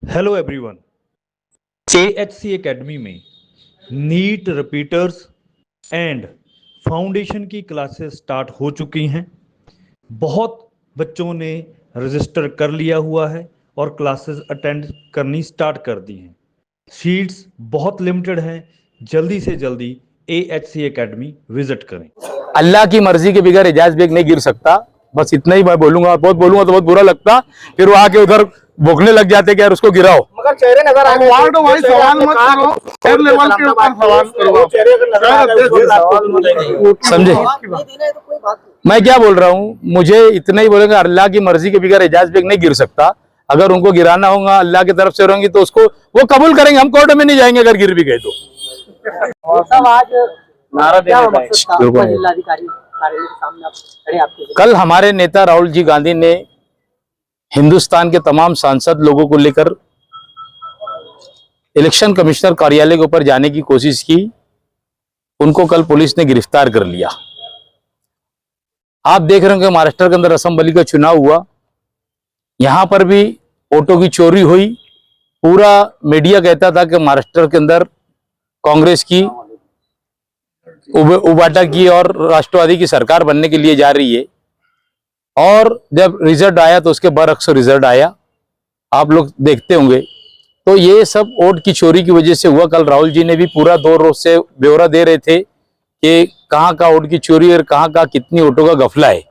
Hello everyone. AHC academy में NEET repeaters and foundation की classes start हो चुकी हैं। बहुत बच्चों ने रजिस्टर कर लिया हुआ है और क्लासेस अटेंड करनी स्टार्ट कर दी हैं। सीट्स बहुत लिमिटेड हैं। जल्दी से जल्दी AHC एकेडमी विजिट करें। अल्लाह की मर्जी के बगैर एजाज बेग नहीं गिर सकता। बस इतना ही मैं बोलूंगा। बहुत बोलूंगा तो बहुत बुरा लगता, फिर वो आके उधर भोगने लग जाते कि यार उसको गिराओ। मगर चेहरे नजर आ वार्ड वाइज सवाल मत करो, शहर लेवल के ऊपर सवाल करो। समझे मैं क्या बोल रहा हूँ? मुझे इतना ही बोलेगा, अल्लाह की मर्जी के बगैर एजाज बेग नहीं गिर सकता। अगर उनको गिराना होगा अल्लाह की तरफ से रहेंगी तो उसको वो कबूल करेंगे। हम कोर्ट में नहीं जाएंगे अगर गिर भी गए तो। कल हमारे नेता राहुल जी गांधी ने हिंदुस्तान के तमाम सांसद लोगों को लेकर इलेक्शन कमिश्नर कार्यालय के ऊपर जाने की कोशिश की। उनको कल पुलिस ने गिरफ्तार कर लिया। आप देख रहे हो कि महाराष्ट्र के अंदर असेंबली का चुनाव हुआ, यहां पर भी वोटों की चोरी हुई। पूरा मीडिया कहता था कि महाराष्ट्र के अंदर कांग्रेस की उबाटा की और राष्ट्रवादी की सरकार बनने के लिए जा रही है। और जब रिजल्ट आया तो उसके बरअक्स रिजल्ट आया, आप लोग देखते होंगे। तो ये सब वोट की चोरी की वजह से हुआ। कल राहुल जी ने भी पूरा 2 रोज से ब्यौरा दे रहे थे कि कहाँ का वोट की चोरी और कहाँ का कितनी वोटों का गफला है।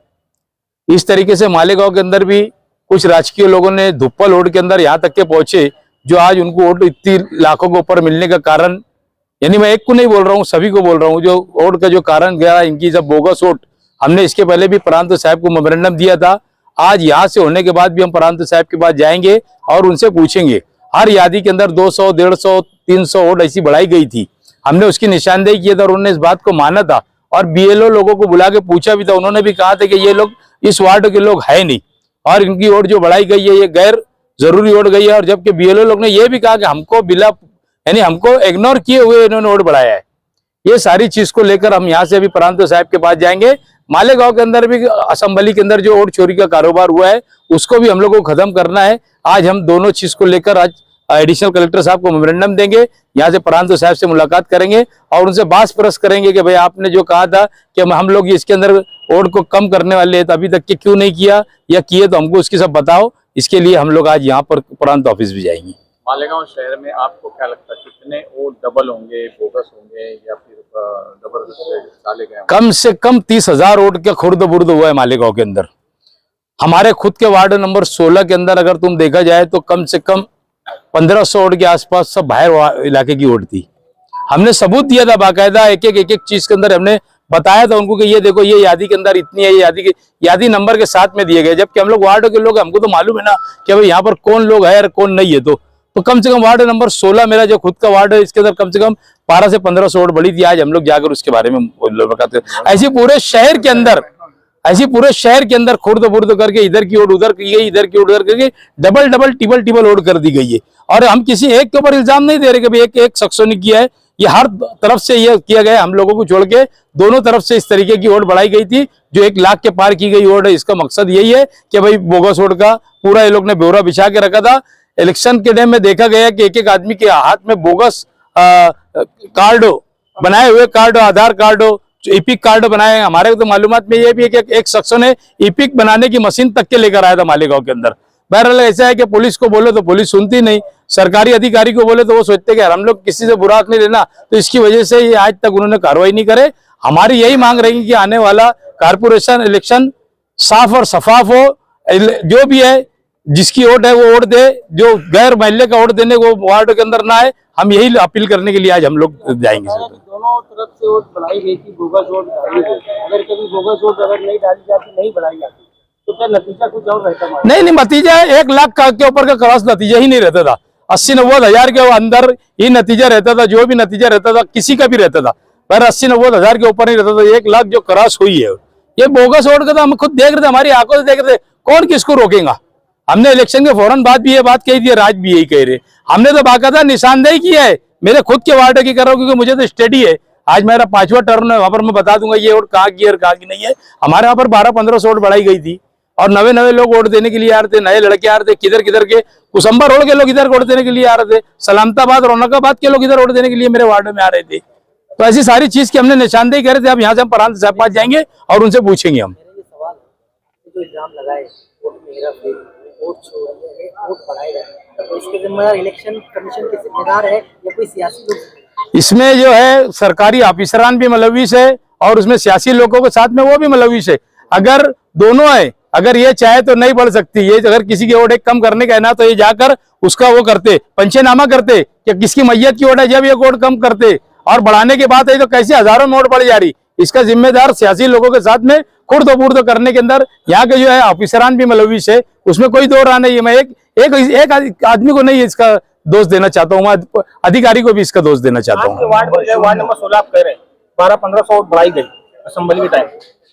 इस तरीके से मालेगांव के अंदर भी कुछ राजकीय लोगों ने धुप्पल वोट के अंदर यहाँ तक के पहुंचे, जो आज उनको वोट इतनी लाखों के ऊपर मिलने का कारण, यानी मैं एक को नहीं बोल रहा हूँ, सभी को बोल रहा हूँ, जो वोट का जो कारण गया इनकी जब बोगस वोट। हमने इसके पहले भी प्रांत साहब को मेमोरेंडम दिया था। आज यहाँ से होने के बाद भी हम प्रांत साहब के पास जाएंगे और उनसे पूछेंगे। हर यादी के अंदर 200, 150, 300 वोट ऐसी बढ़ाई गई थी। हमने उसकी निशानदेही की था और उन्होंने इस बात को माना था और BLO लोगों को बुला के पूछा भी था। उन्होंने भी कहा था कि ये लोग इस वार्ड के लोग है नहीं और इनकी वोट जो बढ़ाई गई है ये गैर जरूरी वोट गई है। और जबकि BLO लोग ने यह भी कहा कि हमको बिला यानी हमको इग्नोर किए हुए इन्होंने वोट बढ़ाया है। ये सारी चीज को लेकर हम यहाँ से अभी प्रांत साहब के पास जाएंगे। मालेगांव के अंदर भी असेंबली के अंदर जो वोट चोरी का कारोबार हुआ है उसको भी हम लोग को खत्म करना है। आज हम दोनों चीज को लेकर आज एडिशनल कलेक्टर साहब को मेमोरेंडम देंगे, यहाँ से प्रांत साहब से मुलाकात करेंगे और उनसे बात परस करेंगे कि भाई आपने जो कहा था कि हम लोग इसके अंदर वोट को कम करने वाले हैं तो अभी तक के क्यों नहीं किया, या किए तो हमको उसकी सब बताओ। इसके लिए हम लोग आज यहाँ पर प्रांत ऑफिस भी जाएंगे। मालेगांव शहर में आपको क्या लगता है कितने वोट डबल होंगे, बोगस होंगे या फिर जबरदस्त डाले गए? कम से कम 30,000 वोट का खुर्द बुर्द हुआ है मालेगांव के अंदर। हमारे खुद के वार्ड नंबर 16 के अंदर अगर तुम देखा जाए तो कम से कम 1500 वोट के आसपास सब बाहर इलाके की वोट थी। हमने सबूत दिया था बाकायदा, एक एक चीज के अंदर हमने बताया था उनको कि ये देखो ये यादी के अंदर इतनी है, ये यादी नंबर के साथ में दिए गए। जबकि हम लोग वार्ड के लोग, हमको तो मालूम है ना कि भाई यहाँ पर कौन लोग है और कौन नहीं है। तो कम से कम वार्ड नंबर 16 मेरा जो खुद का वार्ड है इसके अंदर कम से कम 1200 से 1500 वोट बढ़ी थी। आज हम लोग जाकर उसके बारे में बताते हैं। ऐसी पूरे शहर के अंदर खुर्द बुर्द करके इधर की वोट उधर की गई, इधर की वोट उधर करके डबल टिबल वोट कर दी गई है। और हम किसी एक के ऊपर इल्जाम नहीं दे रहे कि एक शख्सों ने किया है, ये हर तरफ से ये किया गया। हम लोगों को छोड़ के दोनों तरफ से इस तरीके की वोट बढ़ाई गई थी। जो 1 लाख के पार की गई वोट है, इसका मकसद यही है कि भाई बोगस वोट का पूरा ये लोग ने ब्यौरा बिछा के रखा था। इलेक्शन के टाइम में देखा गया कि एक आदमी के हाथ में बोगस कार्ड बनाए हुए कार्ड, आधार कार्ड, इपिक कार्ड बनाए। हमारे तो मालूमात में ये भी है कि एक शख्स ने इपिक बनाने की मशीन तक के लेकर आया था मालेगांव के अंदर। बहरहाल ऐसा है कि पुलिस को बोले तो पुलिस सुनती नहीं, सरकारी अधिकारी को बोले तो वो सोचते कि यार हम लोग किसी से बुरा नहीं लेना, तो इसकी वजह से ये आज तक उन्होंने कार्रवाई नहीं करे। हमारी यही मांग रहेगी कि आने वाला कारपोरेशन इलेक्शन साफ और शफाफ हो। जो भी है जिसकी वोट है वो वोट दे, जो गैर महल्ले का वोट देने को वार्ड के अंदर ना है। हम यही अपील करने के लिए आज हम लोग जाएंगे। दोनों तरफ से वोट बढ़ाई गई थी, बोगस वोट डाली गई। अगर कभी बोगस वोट अगर नहीं डाली जाती, नहीं बढ़ाई जाती तो क्या नतीजा कुछ और रहता? नहीं, नतीजा 1 लाख के ऊपर का क्रॉस नतीजा ही नहीं रहता था। 80-90 हजार के अंदर ही नतीजा रहता था। जो भी नतीजा रहता था किसी का भी रहता था, पर 80-90 हजार के ऊपर नहीं रहता था। 1 लाख जो क्रॉस हुई है ये बोगस वोट का, तो हम खुद देख रहे थे, हमारी आंखों से देख रहे थे। कौन किसको रोकेगा? हमने इलेक्शन के फौरन बाद भी ये बात कही थी, राज भी यही कह रहे। हमने तो बाकायदा निशानदेही किया है। मेरे खुद के वार्ड की कर रहा हूँ क्योंकि मुझे तो स्टडी है। आज मेरा 5वां टर्न है, वहां पर मैं बता दूंगा ये वोट कहाँ की है और कहाँ की नहीं है। हमारे यहाँ पर 1200-1500 वोट बढ़ाई गई थी। और नवे नवे लोग वोट देने के लिए आ रहे थे, नए लड़के आ रहे थे, किधर किधर के कुसुम्बा रोड के लोग इधर वोट देने के लिए आ रहे थे, सलामताबाद रौनकाबाद के लोग इधर वोट देने के लिए मेरे वार्ड में आ रहे थे। तो ऐसी सारी चीज की हमने निशानदेही करे थे। अब यहाँ से हम प्रांत साहब पास जाएंगे और उनसे पूछेंगे हम। मेरा ये सवाल है, जो इल्जाम लगाए वोट में हेराफेरी, वोट छोड़ने, वोट बढ़ाए गए, तो इसके जिम्मेदार इलेक्शन कमीशन के जिम्मेदार है या कोई सियासी लोग? इसमें जो है सरकारी ऑफिसरान भी मुलविस है और उसमें सियासी लोगों के साथ में वो भी मुलविस है। अगर दोनों है, अगर ये चाहे तो नहीं बढ़ सकती, ये अगर किसी की वोट एक कम करने का है ना तो ये जाकर उसका वो करते, पंचनामा करते कि किसकी मैयत की वोट है, जब ये वोट कम करते और बढ़ाने की बात है तो कैसे हजारों में वोट बढ़ जा रही। इसका जिम्मेदार सियासी लोगों के साथ में खुर्द करने के अंदर यहाँ के जो है ऑफिसरान भी मुलविस है, उसमें कोई दो राह नहीं है। मैं एक आदमी को नहीं इसका दोष देना चाहता हूँ, मैं अधिकारी को भी इसका दोष देना चाहता हूँ। वार्ड नंबर 16 आप कह रहे हैं 1200-1500 वोट बढ़ाई गई असेंबली के टाइम,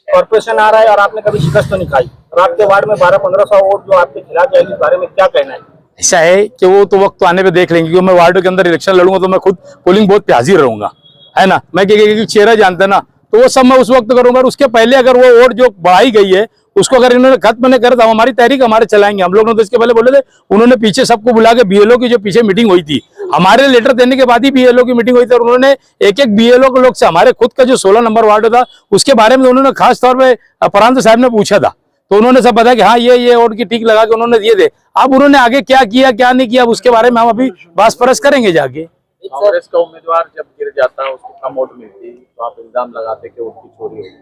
कॉर्पोरेशन आ रहा है और आपने कभी शिकस्त तो नहीं खाई, और आपके वार्ड में 1200-1500 वोट जो आपके खिलाफ जाएगी, इस बारे में क्या कहना है? ऐसा है कि वो तो वक्त तो आने पे देख लेंगे, क्योंकि मैं वार्ड के अंदर इलेक्शन लड़ूंगा तो मैं खुद पोलिंग बूथ पे हाजिर रहूंगा, है ना। मैं चेहरा जानता ना, तो वो सब मैं उस वक्त करूंगा। और उसके पहले अगर वो वोट जो बढ़ाई गई है उसको अगर इन्होंने खत्म नहीं करा तो हमारी तहरीक हमारे चलाएंगे। हम लोग ने तो इसके पहले बोले थे, उन्होंने पीछे सबको बुला के बीएलओ की जो पीछे मीटिंग हुई थी, हमारे लेटर देने के बाद ही बीएलओ की मीटिंग हुई थी, और उन्होंने एक एक बीएलओ के लोग से हमारे खुद का जो 16 नंबर वार्ड था उसके बारे में उन्होंने खास तौर पर प्रांत साहब ने पूछा था, तो उन्होंने सब बताया कि हाँ ये वोट की टिक लगा के उन्होंने दिए थे। अब उन्होंने आगे क्या किया क्या नहीं किया उसके बारे में हम अभी बहस परस करेंगे जाके। कांग्रेस का उम्मीदवार जब गिर जाता है उसको कम वोट मिलती तो आप इल्जाम लगाते कि वोट की चोरी होगी।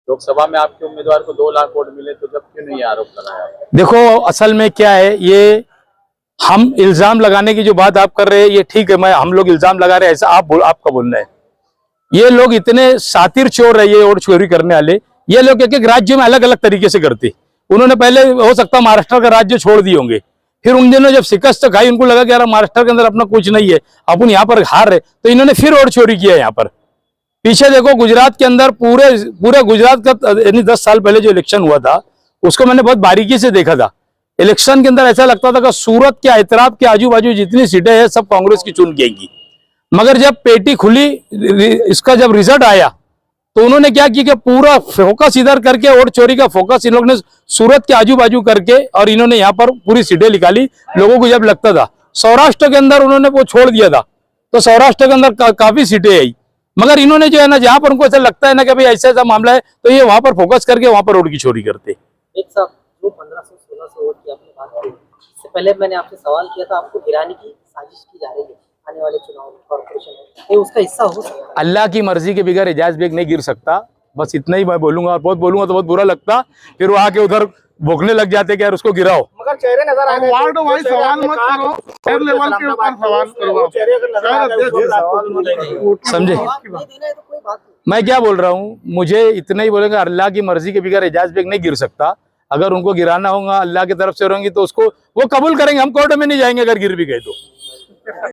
लोकसभा में आपके उम्मीदवार को 2 लाख वोट मिले तो जब क्यों नहीं आरोप लगाया? देखो असल में क्या है, ये हम इल्जाम लगाने की जो बात आप कर रहे हैं ये ठीक है, हम लोग इल्जाम लगा रहे हैं ऐसा आपका बोलना है। ये लोग इतने सातिर चोर है, ये वोट चोरी करने वाले, ये लोग एक एक राज्य में अलग अलग तरीके से करते। उन्होंने पहले हो सकता महाराष्ट्र का राज्य छोड़ दिए होंगे, फिर उन दिनों जब शिकस्त खाई उनको लगा कि यार महाराष्ट्र के अंदर अपना कुछ नहीं है, अपन यहाँ पर हार रहे, तो इन्होंने फिर वोट चोरी किया यहाँ पर। पीछे देखो गुजरात के अंदर पूरे गुजरात का यानी 10 साल पहले जो इलेक्शन हुआ था उसको मैंने बहुत बारीकी से देखा था। इलेक्शन के अंदर ऐसा लगता था कि सूरत के एतराब के आजू बाजू जितनी सीटें हैं सब कांग्रेस की चुन जाएंगी, मगर जब पेटी खुली, इसका जब रिजल्ट आया तो उन्होंने क्या किया कि पूरा फोकस इधर करके वोट चोरी का फोकस इन लोगों ने सूरत के आजू बाजू करके और इन्होंने यहाँ पर पूरी सीटें निकाली। लोगों को जब लगता था सौराष्ट्र के अंदर उन्होंने वो छोड़ दिया था तो सौराष्ट्र के अंदर काफी सीटें आई, मगर इन्होंने जो है ना जहां पर उनको ऐसा लगता है ना कि भाई ऐसा ऐसा मामला है तो ये वहां पर फोकस करके वहां पर वोट की चोरी करते। एक साहब जो 1500-1600 वोट की आपने बात की, इससे पहले मैंने आपसे सवाल किया था आपको गिराने की साजिश की जा रही है आने वाले चुनाव में कॉर्पोरेशन में, ये उसका हिस्सा हो सकता है? अल्लाह की मर्जी के बगैर एजाज बेग नहीं गिर सकता, बस इतना ही मैं बोलूंगा। और बहुत बोलूंगा तो बहुत बुरा लगता, फिर वो आके उधर भोगने लग जाते कि यार उसको गिराओ। मगर चेहरे नजर आ रहे हैं, वार्ड वाइज सवाल मत करो, हर लेवल के ऊपर सवाल करो। चेहरे अगर नजर आ रहे हैं समझे नहीं देना है तो कोई बात नहीं। मैं क्या बोल रहा हूँ, मुझे इतना ही बोलेगा अल्लाह की मर्जी के बगैर एजाज बेग नहीं गिर सकता। अगर उनको गिराना होगा अल्लाह की तरफ से रहेंगी तो उसको वो कबूल करेंगे, हम कोर्ट में नहीं जाएंगे अगर गिर भी गए तो।